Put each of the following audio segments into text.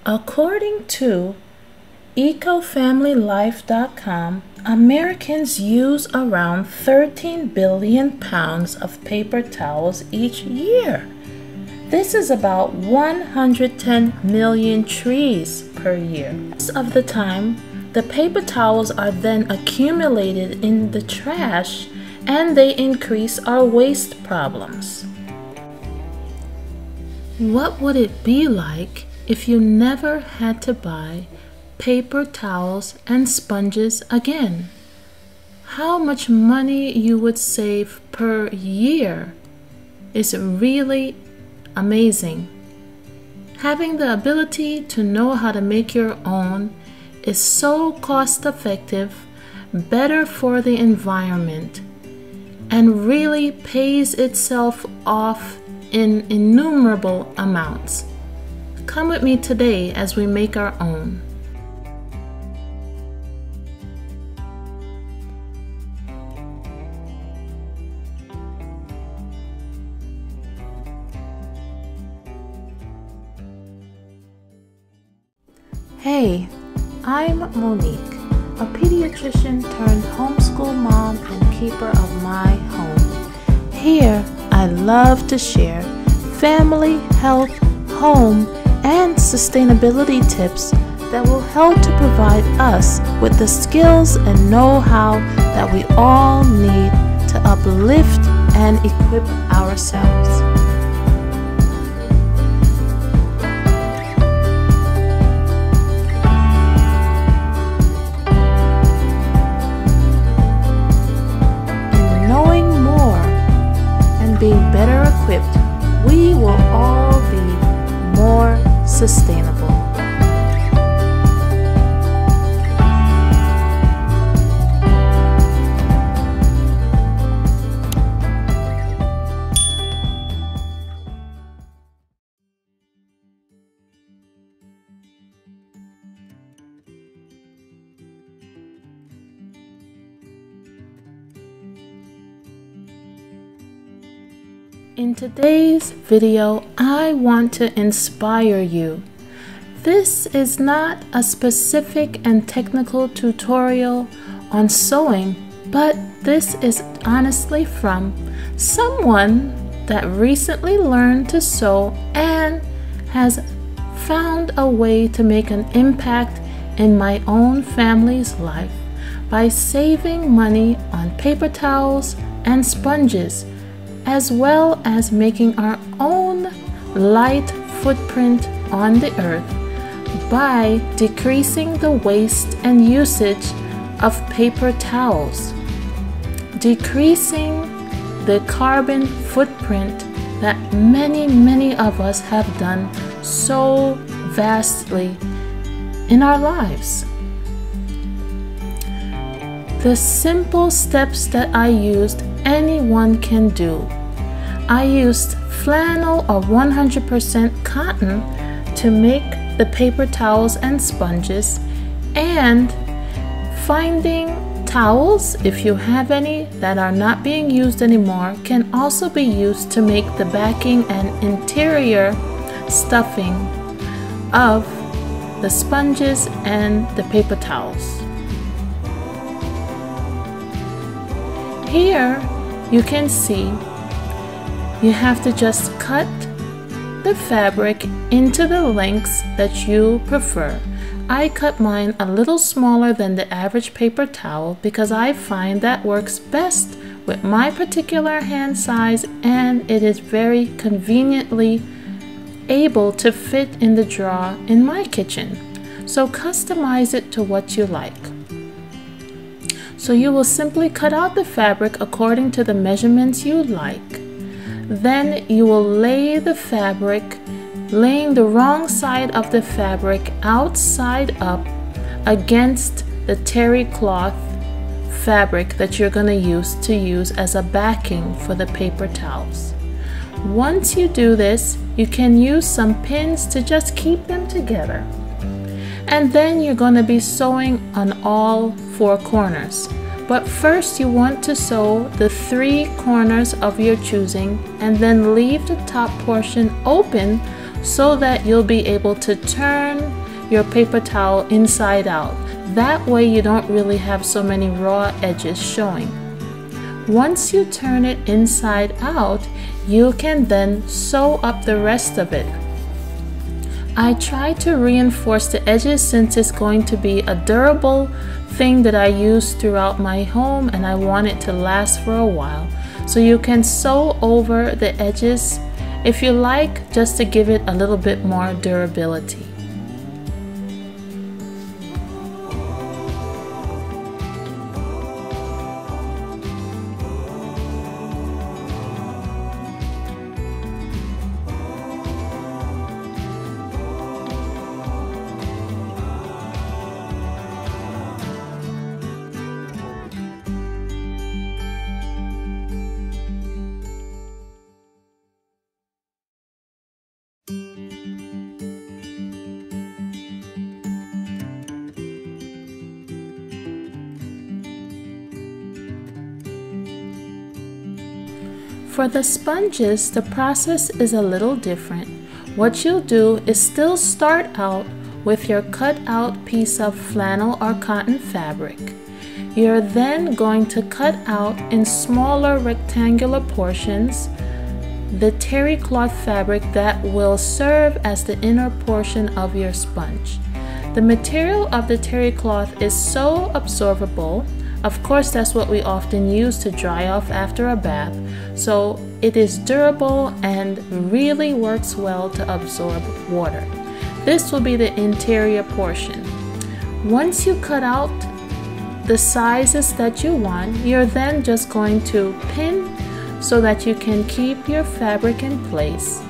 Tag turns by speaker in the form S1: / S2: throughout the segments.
S1: According to ecofamilylife.com, Americans use around 13 billion pounds of paper towels each year. This is about 110 million trees per year. Most of the time, the paper towels are then accumulated in the trash and they increase our waste problems. What would it be like if you never had to buy paper towels and sponges again? How much money you would save per year is really amazing. Having the ability to know how to make your own is so cost effective, better for the environment, and really pays itself off in innumerable amounts. Come with me today as we make our own. Hey, I'm Monique, a pediatrician turned homeschool mom and keeper of my home. Here, I love to share family, health, home, and sustainability tips that will help to provide us with the skills and know-how that we all need to uplift and equip ourselves. Being better equipped, we will all be more sustainable. In today's video, I want to inspire you. This is not a specific and technical tutorial on sewing, but this is honestly from someone that recently learned to sew and has found a way to make an impact in my own family's life by saving money on paper towels and sponges, as well as making our own light footprint on the earth by decreasing the waste and usage of paper towels, decreasing the carbon footprint that many of us have done so vastly in our lives. The simple steps that I used, anyone can do. I used flannel or 100% cotton to make the paper towels and sponges, and finding towels, if you have any that are not being used anymore, can also be used to make the backing and interior stuffing of the sponges and the paper towels. Here you can see you have to just cut the fabric into the lengths that you prefer. I cut mine a little smaller than the average paper towel because I find that works best with my particular hand size, and it is very conveniently able to fit in the drawer in my kitchen. So customize it to what you like. So you will simply cut out the fabric according to the measurements you like. Then you will lay the fabric, laying the wrong side of the fabric outside up against the terry cloth fabric that you're going to use as a backing for the paper towels. Once you do this, you can use some pins to just keep them together. And then you're going to be sewing on all four corners. But first you want to sew the 3 corners of your choosing and then leave the top portion open so that you'll be able to turn your paper towel inside out. That way you don't really have so many raw edges showing. Once you turn it inside out, you can then sew up the rest of it. I try to reinforce the edges since it's going to be a durable thing that I use throughout my home, and I want it to last for a while. So you can sew over the edges if you like, just to give it a little bit more durability. For the sponges, the process is a little different. What you'll do is still start out with your cut out piece of flannel or cotton fabric. You're then going to cut out in smaller rectangular portions the terry cloth fabric that will serve as the inner portion of your sponge. The material of the terry cloth is so absorbable. Of course, that's what we often use to dry off after a bath, so it is durable and really works well to absorb water. This will be the interior portion. Once you cut out the sizes that you want, you're then just going to pin so that you can keep your fabric in place.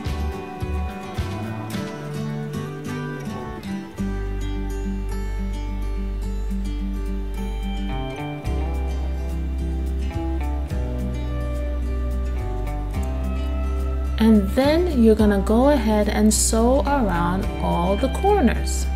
S1: And then you're going to go ahead and sew around all the corners.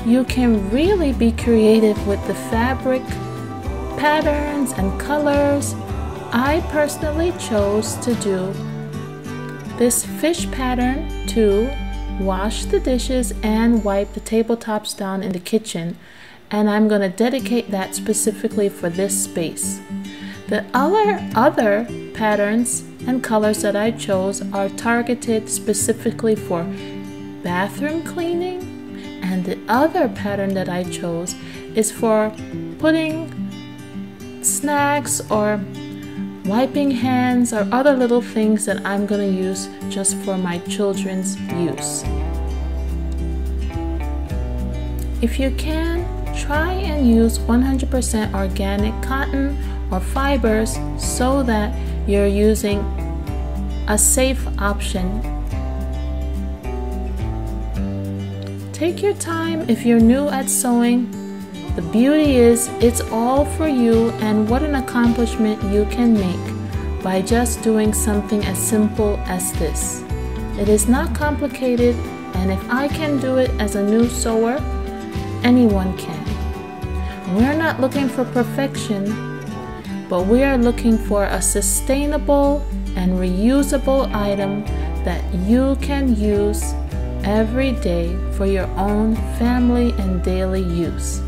S1: You can really be creative with the fabric, patterns, and colors. I personally chose to do this fish pattern to wash the dishes and wipe the tabletops down in the kitchen, and I'm going to dedicate that specifically for this space. The other patterns and colors that I chose are targeted specifically for bathroom cleaning, and the other pattern that I chose is for putting snacks or wiping hands or other little things that I'm going to use just for my children's use. If you can, try and use 100% organic cotton or fibers so that you're using a safe option. Take your time if you're new at sewing. The beauty is it's all for you, and what an accomplishment you can make by just doing something as simple as this. It is not complicated, and if I can do it as a new sewer, anyone can. We're not looking for perfection, but we are looking for a sustainable and reusable item that you can use every day for your own family and daily use.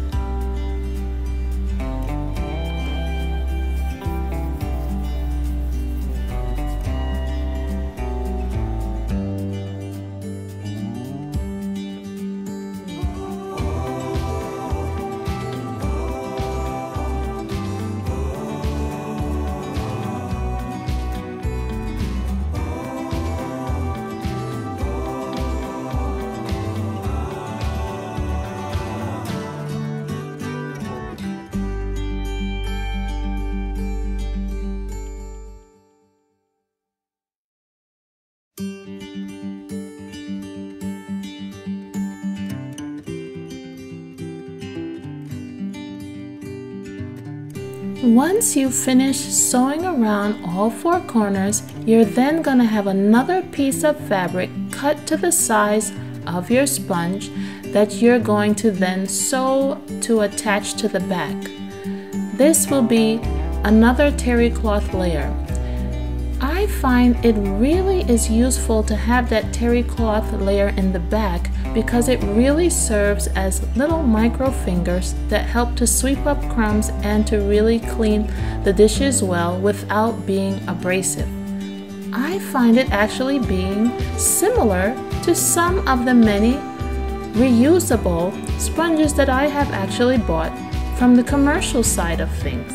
S1: Once you finish sewing around all four corners, you're then going to have another piece of fabric cut to the size of your sponge that you're going to then sew to attach to the back. This will be another terry cloth layer. I find it really is useful to have that terry cloth layer in the back because it really serves as little micro fingers that help to sweep up crumbs and to really clean the dishes well without being abrasive. I find it actually being similar to some of the many reusable sponges that I have actually bought from the commercial side of things.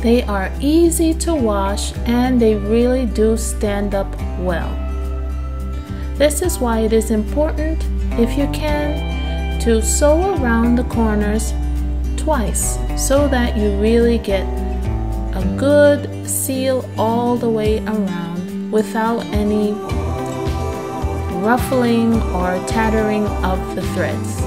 S1: They are easy to wash and they really do stand up well. This is why it is important, if you can, to sew around the corners twice so that you really get a good seal all the way around without any ruffling or tattering of the threads.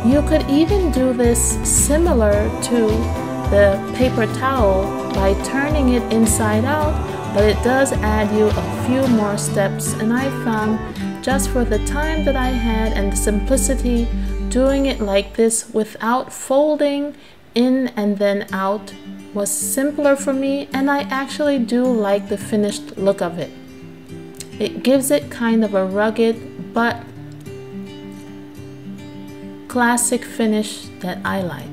S1: You could even do this similar to the paper towel by turning it inside out, but it does add you a few more steps, and I found just for the time that I had and the simplicity, doing it like this without folding in and then out was simpler for me, and I actually do like the finished look of it. It gives it kind of a rugged but classic finish that I liked.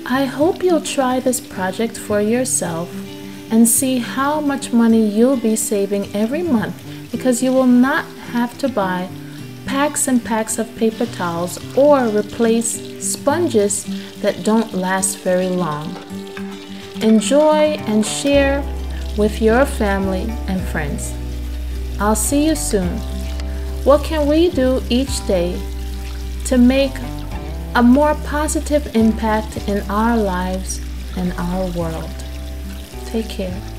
S1: I hope you'll try this project for yourself and see how much money you'll be saving every month, because you will not have to buy packs and packs of paper towels or replace sponges that don't last very long. Enjoy and share with your family and friends. I'll see you soon. What can we do each day to make a more positive impact in our lives and our world? Take care.